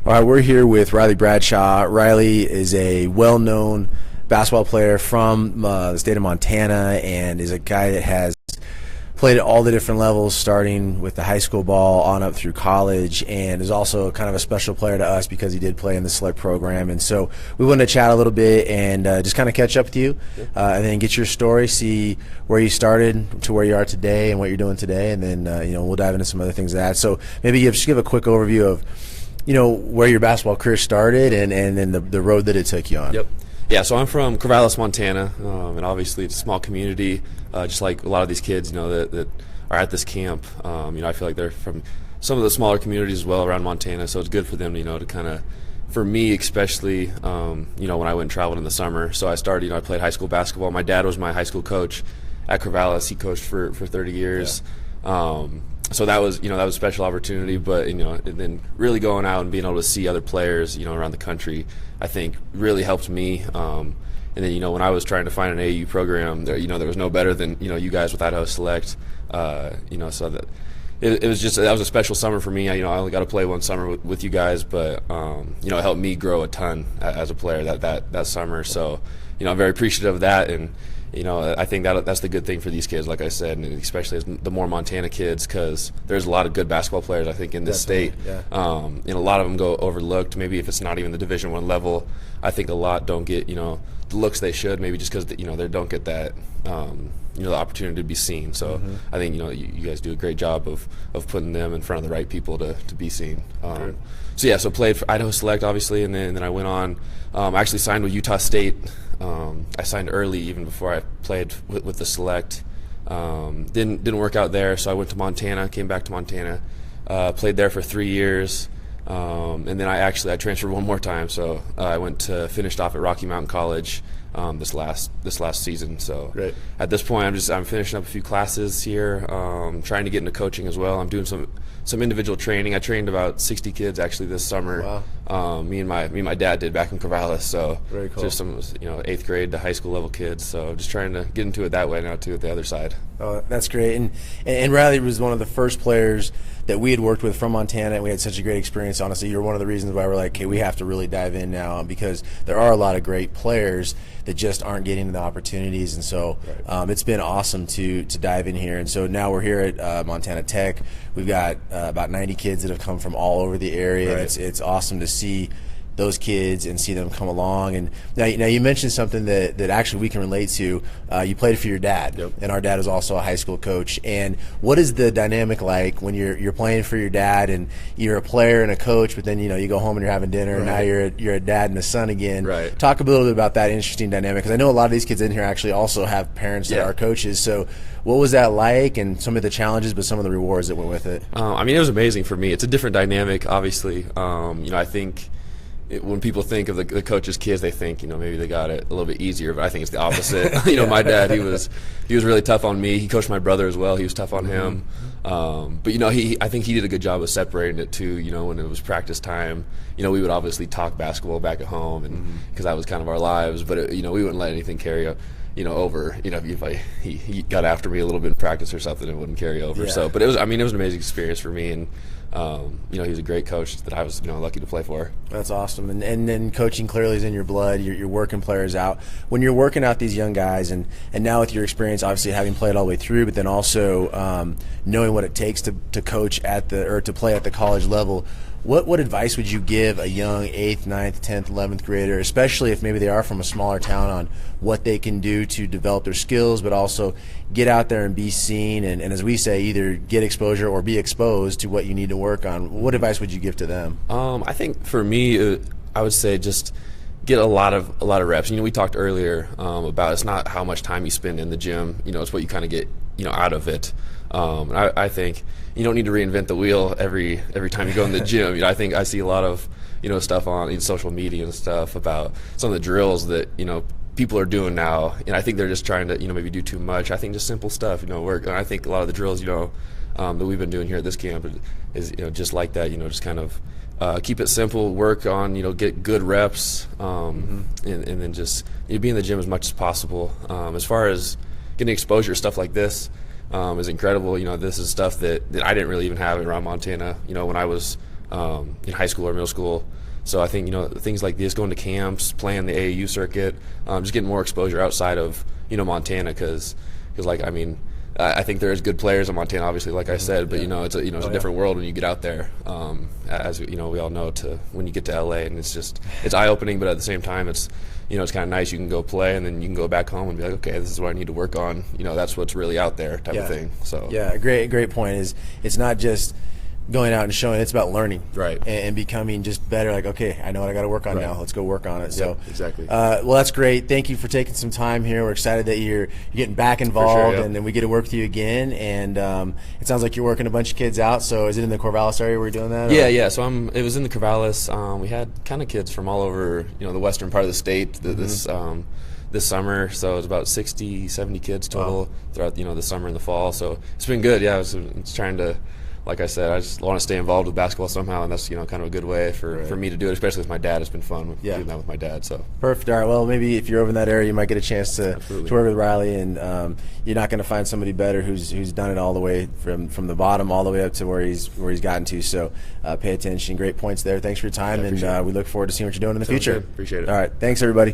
All right, we're here with Riley Bradshaw. Riley is a well-known basketball player from the state of Montana and is a guy that has played at all the different levels, starting with the high school ball on up through college, and is also kind of a special player to us because he did play in the select program. And so we wanted to chat a little bit and just kind of catch up with you and then get your story, see where you started to where you are today and what you're doing today, and then we'll dive into some other things of that. So maybe just give a quick overview of where your basketball career started and then the road that it took you on. Yep. Yeah, so I'm from Corvallis, Montana, and obviously it's a small community, just like a lot of these kids, that are at this camp. I feel like they're from some of the smaller communities as well around Montana, so it's good for them, to kind of, for me especially, when I went and traveled in the summer. So I started, I played high school basketball. My dad was my high school coach at Corvallis. He coached for 30 years. Yeah. So that was, that was a special opportunity, but, and then really going out and being able to see other players, around the country, I think really helped me. And then, when I was trying to find an AAU program, there was no better than, you guys with Idaho Select, so that it was just, that was a special summer for me. I only got to play one summer with you guys, but, it helped me grow a ton as a player that summer. So, I'm very appreciative of that. And, I think that's the good thing for these kids, like I said, and especially as the more Montana kids, because there's a lot of good basketball players, I think, in this state. Yeah. And a lot of them go overlooked. Maybe if it's not even the Division I level, I think a lot don't get, the looks they should, maybe just because, they don't get that, the opportunity to be seen. So I think, you guys do a great job of putting them in front of the right people to be seen. So played for Idaho Select, obviously, and then I went on. I actually signed with Utah State. I signed early, even before I played with the Select. Didn't work out there, so I went to Montana, came back to Montana, played there for 3 years, and then I transferred one more time. So I finished off at Rocky Mountain College this last season. So great. At this point, I'm finishing up a few classes here, trying to get into coaching as well. I'm doing some individual training. I trained about 60 kids actually this summer. Wow. Me and my dad did back in Corvallis. So very cool. Just some 8th grade to high school level kids. So just trying to get into it that way now too, at the other side. Oh, that's great. And Riley was one of the first players that we had worked with from Montana, and we had such a great experience. Honestly, you're one of the reasons why we're like, hey, we have to really dive in now, because there are a lot of great players that just aren't getting the opportunities. And so it's been awesome to dive in here. And so now we're here at Montana Tech. We've got about 90 kids that have come from all over the area. Right. It's awesome to see those kids and see them come along. And now you mentioned something that actually we can relate to. You played for your dad, and our dad is also a high school coach. And what is the dynamic like when you're playing for your dad and you're a player and a coach, but then you go home and you're having dinner, and now you're a dad and a son again? Right. Talk a little bit about that interesting dynamic, because I know a lot of these kids in here actually also have parents that are coaches. So what was that like, and some of the challenges, but some of the rewards that went with it? It was amazing for me. It's a different dynamic, obviously. I think when people think of the coach's kids, they think maybe they got it a little bit easier, but I think it's the opposite. My dad, he was really tough on me. He coached my brother as well. He was tough on him. But I think he did a good job of separating it too. When it was practice time, we would obviously talk basketball back at home, and because that was kind of our lives. But we wouldn't let anything carry over. If he got after me a little bit in practice or something, it wouldn't carry over. Yeah. So, but it was an amazing experience for me, and he was a great coach that I was lucky to play for. That's awesome. And then coaching clearly is in your blood. You're working players out. When you're working out these young guys, and now with your experience, obviously having played all the way through, but then also knowing what it takes to coach to play at the college level, what advice would you give a young 8th, 9th, 10th, 11th grader, especially if maybe they are from a smaller town, on what they can do to develop their skills, but also get out there and be seen, and as we say, either get exposure or be exposed to what you need to work on? What advice would you give to them? I think for me, I would say just get a lot of reps. We talked earlier about it's not how much time you spend in the gym. It's what you kind of get out of it. And I think you don't need to reinvent the wheel every time you go in the gym. I think I see a lot of stuff on social media and stuff about some of the drills that people are doing now, and I think they're just trying to maybe do too much. I think just simple stuff work. And I think a lot of the drills that we've been doing here at this camp is just like that. Just kind of keep it simple, work on get good reps, and then just be in the gym as much as possible. As far as getting exposure, stuff like this is incredible. This is stuff that I didn't really even have around Montana. When I was in high school or middle school. So I think, you know, things like this, going to camps, playing the AAU circuit, just getting more exposure outside of, you know, Montana, because like, I mean, I think there's good players in Montana, obviously, like I said, but you know, it's a different world when you get out there. As you know, we all know, when you get to LA, and it's eye opening, but at the same time, it's, you know, it's kind of nice. You can go play, and then you can go back home and be like, okay, this is what I need to work on. You know, that's what's really out there, type of thing. So yeah, a great point is it's not just going out and showing, it's about learning, right, and becoming just better. Like, okay, I know what I got to work on now. Let's go work on it. So exactly. Well, that's great. Thank you for taking some time here. We're excited that you're getting back involved, and then we get to work with you again. And it sounds like you're working a bunch of kids out. So is it in the Corvallis area where you're doing that? Yeah. So it was in the Corvallis. We had kind of kids from all over, you know, the western part of the state this summer. So it was about 60, 70 kids total throughout, you know, the summer and the fall. So it's been good. Yeah, it's trying to, like I said, I just want to stay involved with basketball somehow, and that's, you know, kind of a good way for me to do it, especially with my dad. It's been fun doing that with my dad. So perfect. All right. Well, maybe if you're over in that area, you might get a chance to work with Riley, and you're not going to find somebody better who's done it all the way from the bottom all the way up to where he's gotten to. So pay attention. Great points there. Thanks for your time, and we look forward to seeing what you're doing in the future. Good. Appreciate it. All right. Thanks, everybody.